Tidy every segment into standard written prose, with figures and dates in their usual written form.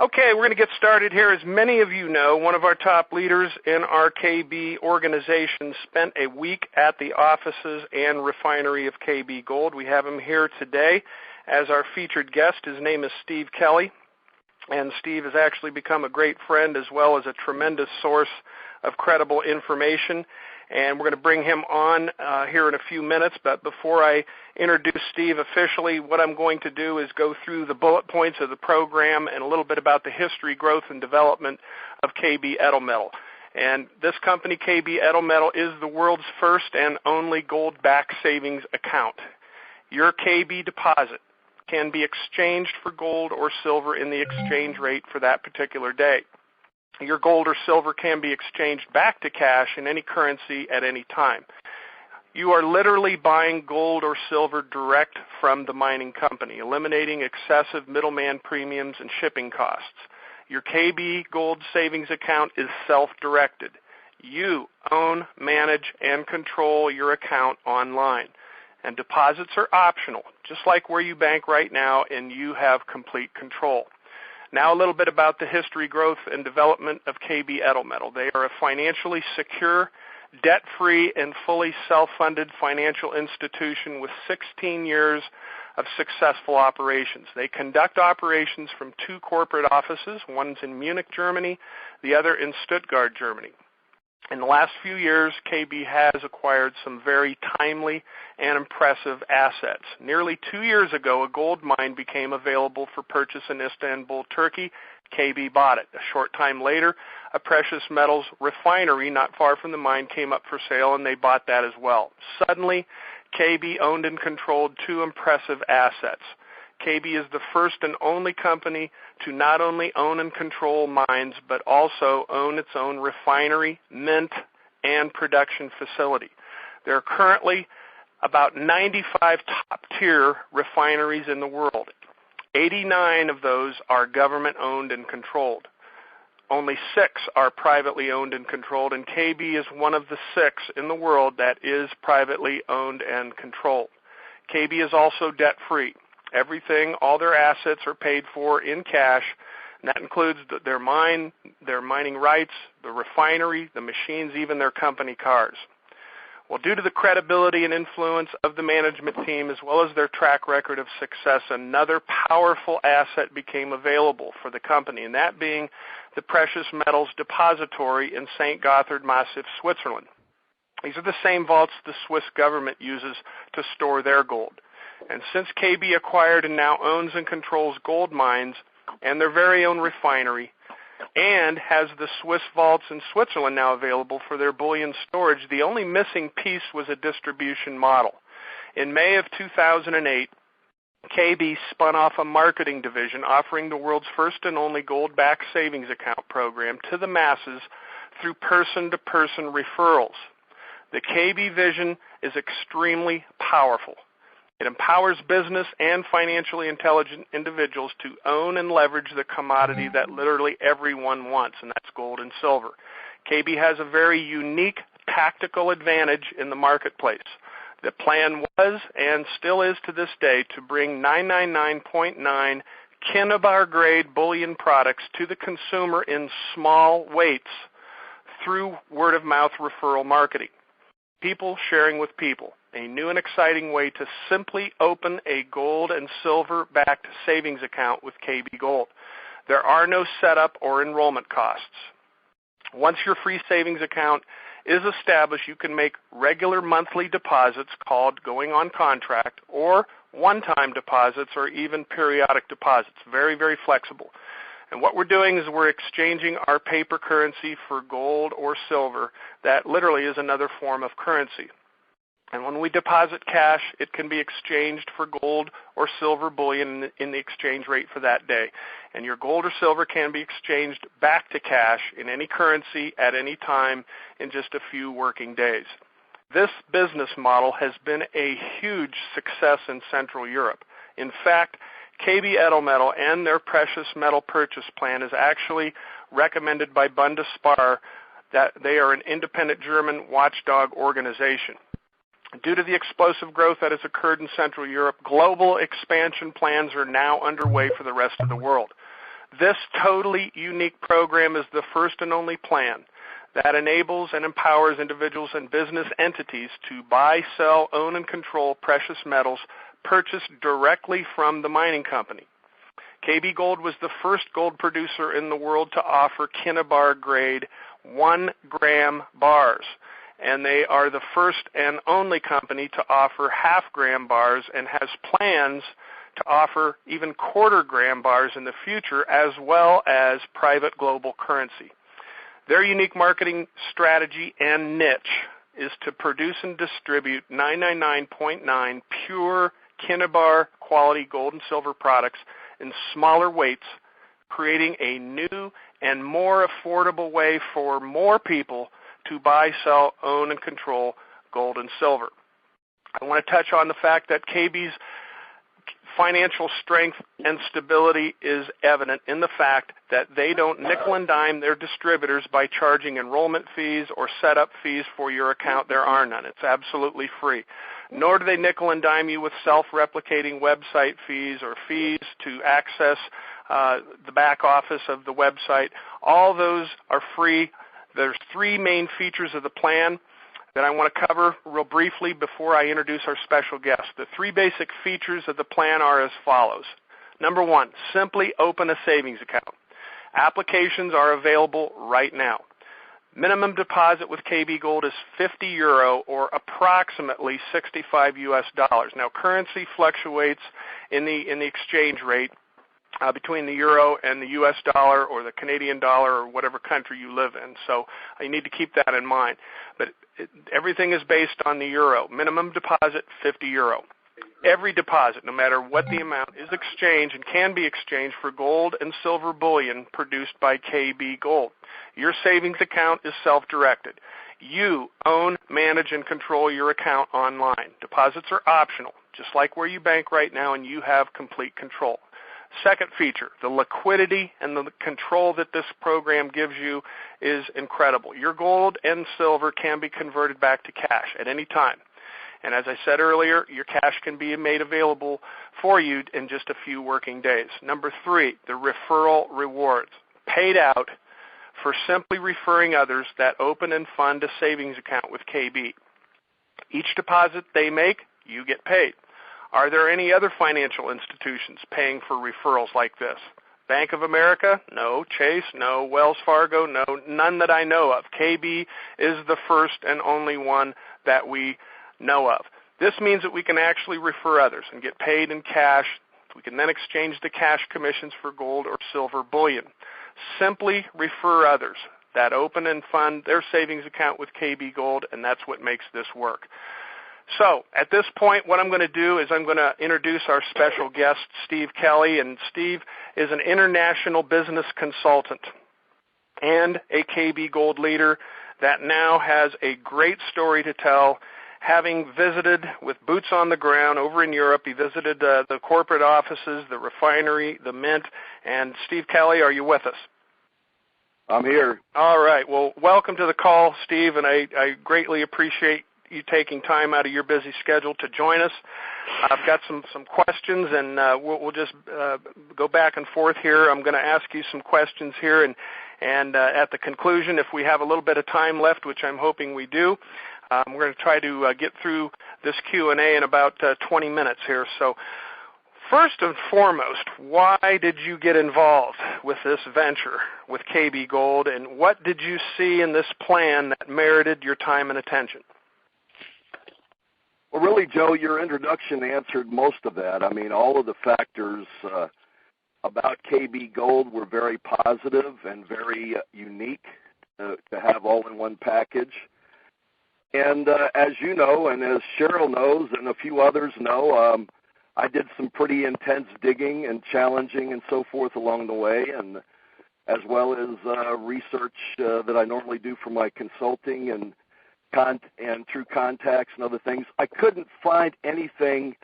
Okay, we're going to get started here. As many of you know, one of our top leaders in our KB organization spent a week at the offices and refinery of KB Gold. We have him here today as our featured guest. His name is Steve Kelly, and Steve has actually become a great friend as well as a tremendous source of credible information. And we're going to bring him on here in a few minutes. But before I introduce Steve officially, what I'm going to do is go through the bullet points of the program and a little bit about the history, growth, and development of KB Edelmetall. And this company, KB Edelmetall, is the world's first and only gold-backed savings account. Your KB deposit can be exchanged for gold or silver in the exchange rate for that particular day. Your gold or silver can be exchanged back to cash in any currency at any time. You are literally buying gold or silver direct from the mining company, eliminating excessive middleman premiums and shipping costs. Your KB Gold Savings account is self-directed. You own, manage, and control your account online. And deposits are optional, just like where you bank right now, and you have complete control. Now a little bit about the history, growth, and development of KB Edelmetall. They are a financially secure, debt-free, and fully self-funded financial institution with 16 years of successful operations. They conduct operations from 2 corporate offices. One's in Munich, Germany, the other in Stuttgart, Germany. In the last few years, KB has acquired some very timely and impressive assets. Nearly 2 years ago, a gold mine became available for purchase in Istanbul, Turkey. KB bought it. A short time later, a precious metals refinery not far from the mine came up for sale, and they bought that as well. Suddenly, KB owned and controlled 2 impressive assets. KB is the first and only company to not only own and control mines, but also own its own refinery, mint, and production facility. There are currently about 95 top-tier refineries in the world. 89 of those are government-owned and controlled. Only 6 are privately owned and controlled, and KB is one of the 6 in the world that is privately owned and controlled. KB is also debt-free. Everything, all their assets are paid for in cash, and that includes their mining rights, the refinery, the machines, even their company cars. Well, due to the credibility and influence of the management team as well as their track record of success, another powerful asset became available for the company, and that being the Precious Metals Depository in St. Gotthard Massif, Switzerland. These are the same vaults the Swiss government uses to store their gold. And since KB acquired and now owns and controls gold mines and their very own refinery, and has the Swiss vaults in Switzerland now available for their bullion storage, the only missing piece was a distribution model. In May of 2008, KB spun off a marketing division offering the world's first and only gold-backed savings account program to the masses through person-to-person referrals. The KB vision is extremely powerful. It empowers business and financially intelligent individuals to own and leverage the commodity that literally everyone wants, and that's gold and silver. KB has a very unique tactical advantage in the marketplace. The plan was and still is to this day to bring 999.9 Kinnibar grade bullion products to the consumer in small weights through word-of-mouth referral marketing. People sharing with people. A new and exciting way to simply open a gold and silver-backed savings account with KB Gold. There are no setup or enrollment costs. Once your free savings account is established, you can make regular monthly deposits called going on contract, or one-time deposits, or even periodic deposits. Very, very flexible. And what we're doing is we're exchanging our paper currency for gold or silver. That literally is another form of currency. And when we deposit cash, it can be exchanged for gold or silver bullion in the exchange rate for that day. And your gold or silver can be exchanged back to cash in any currency at any time in just a few working days. This business model has been a huge success in Central Europe. In fact, KB Edelmetall and their precious metal purchase plan is actually recommended by Bundesspar, that they are an independent German watchdog organization. Due to the explosive growth that has occurred in Central Europe, global expansion plans are now underway for the rest of the world. This totally unique program is the first and only plan that enables and empowers individuals and business entities to buy, sell, own, and control precious metals purchased directly from the mining company. KB Gold was the first gold producer in the world to offer Kinnabar grade 1-gram bars, and they are the first and only company to offer half-gram bars and has plans to offer even quarter-gram bars in the future, as well as private global currency. Their unique marketing strategy and niche is to produce and distribute 999.9 pure Kinnabar quality gold and silver products in smaller weights, creating a new and more affordable way for more people to buy, sell, own, and control gold and silver. I want to touch on the fact that KB's financial strength and stability is evident in the fact that they don't nickel and dime their distributors by charging enrollment fees or setup fees for your account. There are none. It's absolutely free. Nor do they nickel and dime you with self-replicating website fees or fees to access the back office of the website. All those are free. There's 3 main features of the plan that I want to cover real briefly before I introduce our special guest. The 3 basic features of the plan are as follows. Number 1, simply open a savings account. Applications are available right now. Minimum deposit with KB Gold is €50 or approximately $65 US. Now, currency fluctuates in the exchange rate between the euro and the US dollar or the Canadian dollar or whatever country you live in. So you need to keep that in mind. But everything is based on the euro. Minimum deposit, €50. Every deposit, no matter what the amount, is exchanged and can be exchanged for gold and silver bullion produced by KB Gold. Your savings account is self-directed. You own, manage, and control your account online. Deposits are optional, just like where you bank right now, and you have complete control. Second feature, the liquidity and the control that this program gives you is incredible. Your gold and silver can be converted back to cash at any time. And as I said earlier, your cash can be made available for you in just a few working days. Number 3, the referral rewards, paid out for simply referring others that open and fund a savings account with KB. Each deposit they make, you get paid. Are there any other financial institutions paying for referrals like this? Bank of America? No. Chase? No. Wells Fargo? No. None that I know of. KB is the first and only one that we know of. This means that we can actually refer others and get paid in cash. We can then exchange the cash commissions for gold or silver bullion. Simply refer others that open and fund their savings account with KB Gold, and that's what makes this work. So at this point, what I'm going to do is I'm going to introduce our special guest, Steve Kelly. And Steve is an international business consultant and a KB Gold leader that now has a great story to tell. Having visited with boots on the ground over in Europe, he visited the corporate offices, the refinery, the mint. And Steve Kelly, are you with us? I'm here. All right. Well, welcome to the call, Steve, and I greatly appreciate you taking time out of your busy schedule to join us. I've got some questions, and we'll just go back and forth here. I'm going to ask you some questions here, and at the conclusion, if we have a little bit of time left, which I'm hoping we do, we're going to try to get through this Q&A in about 20 minutes here. So first and foremost, why did you get involved with this venture with KB Gold, and what did you see in this plan that merited your time and attention? Well, really, Joe, your introduction answered most of that. I mean, all of the factors about KB Gold were very positive and very unique to have all in one package. And as you know, and as Cheryl knows, and a few others know, I did some pretty intense digging and challenging and so forth along the way, and as well as research that I normally do for my consulting and through contacts and other things. I couldn't find anything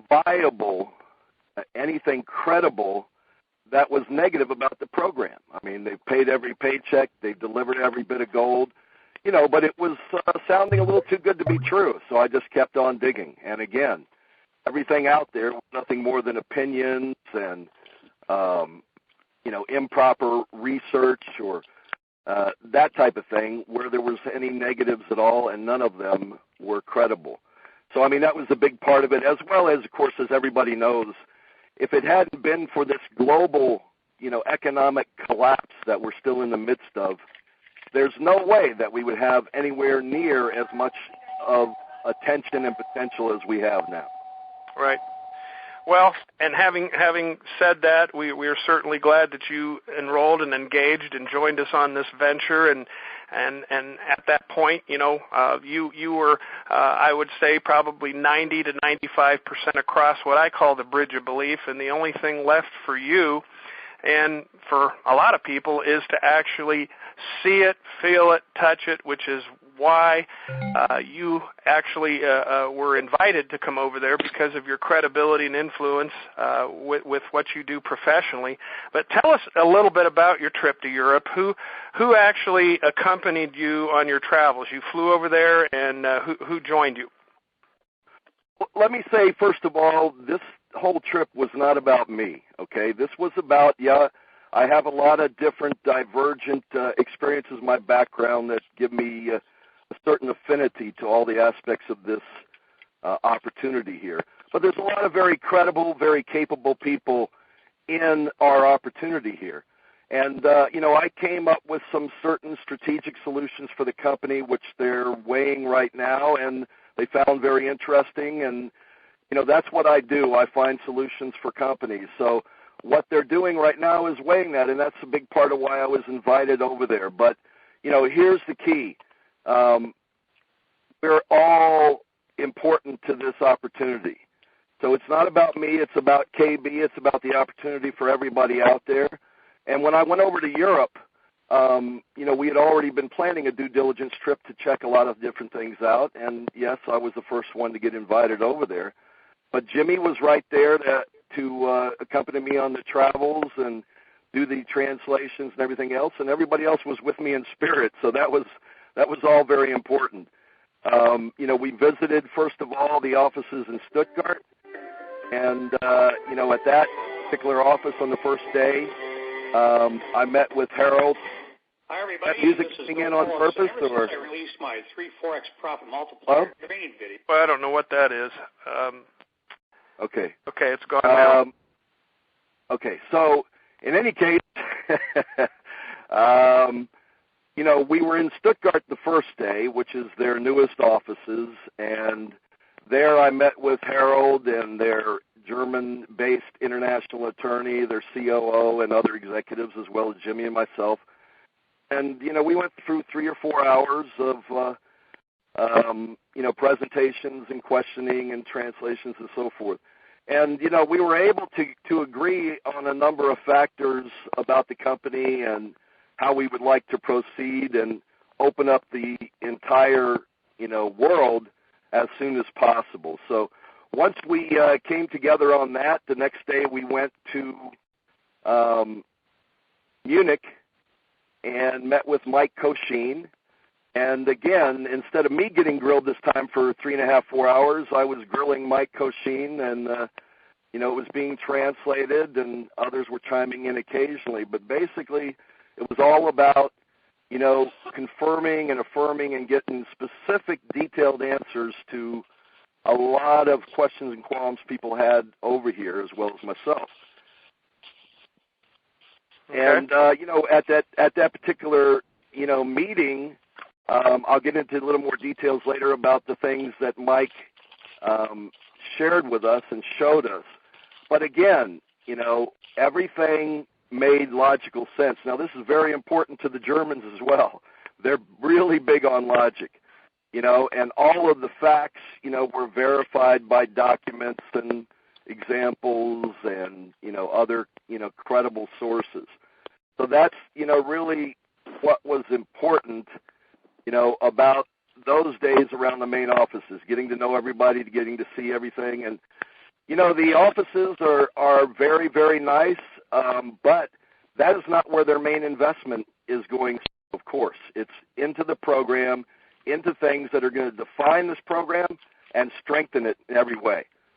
viable, anything credible that was negative about the program. I mean, they've paid every paycheck, they've delivered every bit of gold, but it was sounding a little too good to be true, so I just kept on digging. And again, everything out there was nothing more than opinions and improper research or that type of thing, where there was any negatives at all, and none of them were credible. So, I mean, that was a big part of it, as well as, of course, as everybody knows, if it hadn't been for this global, economic collapse that we're still in the midst of, there's no way that we would have anywhere near as much of attention and potential as we have now. Right. Well, and having said that, we are certainly glad that you enrolled and engaged and joined us on this venture. And at that point, you were, I would say, probably 90 to 95% across what I call the bridge of belief. And the only thing left for you and for a lot of people is to actually see it, feel it, touch it, which is why you actually were invited to come over there, because of your credibility and influence with what you do professionally. But tell us a little bit about your trip to Europe. Who actually accompanied you on your travels? You flew over there, and who joined you? Well, let me say, first of all, this whole trip was not about me, okay? This was about, I have a lot of different divergent experiences in my background that give me a certain affinity to all the aspects of this opportunity here. But there's a lot of very credible, very capable people in our opportunity here. And, I came up with some certain strategic solutions for the company, which they're weighing right now, and they found very interesting. And, that's what I do. I find solutions for companies. So what they're doing right now is weighing that, and that's a big part of why I was invited over there. But, here's the key. We're all important to this opportunity. So it's not about me, it's about KB, it's about the opportunity for everybody out there. And when I went over to Europe, we had already been planning a due diligence trip to check a lot of different things out. And yes, I was the first one to get invited over there. But Jimmy was right there to accompany me on the travels and do the translations and everything else. And everybody else was with me in spirit. So that was all very important. We visited, first of all, the offices in Stuttgart. And, at that particular office on the first day, I met with Harold. Hi, everybody. That music coming in on purpose? Or? I released my 3-4X profit multiplier training video. Well, I don't know what that is. Okay. Okay, it's gone now. Okay, so in any case, we were in Stuttgart the first day, which is their newest offices, and there I met with Harold and their German-based international attorney, their COO, and other executives, as well as Jimmy and myself. And, we went through 3 or 4 hours of, presentations and questioning and translations and so forth. And, we were able to agree on a number of factors about the company and how we would like to proceed and open up the entire, world as soon as possible. So once we came together on that, the next day we went to Munich and met with Mike Cochin. And again, instead of me getting grilled this time for 3.5, 4 hours, I was grilling Mike Cochin, and it was being translated, and others were chiming in occasionally. But basically, it was all about, confirming and affirming and getting specific, detailed answers to a lot of questions and qualms people had over here, as well as myself. Okay. And at that particular meeting, I'll get into a little more details later about the things that Mike shared with us and showed us. But again, everything made logical sense. Now, this is very important to the Germans as well. They're really big on logic, and all of the facts, were verified by documents and examples and, other, credible sources. So that's, really what was important, about those days around the main offices, getting to know everybody, getting to see everything. And, the offices are very, very nice, but that is not where their main investment is going, of course. It's into the program, into things that are going to define this program and strengthen it in every way.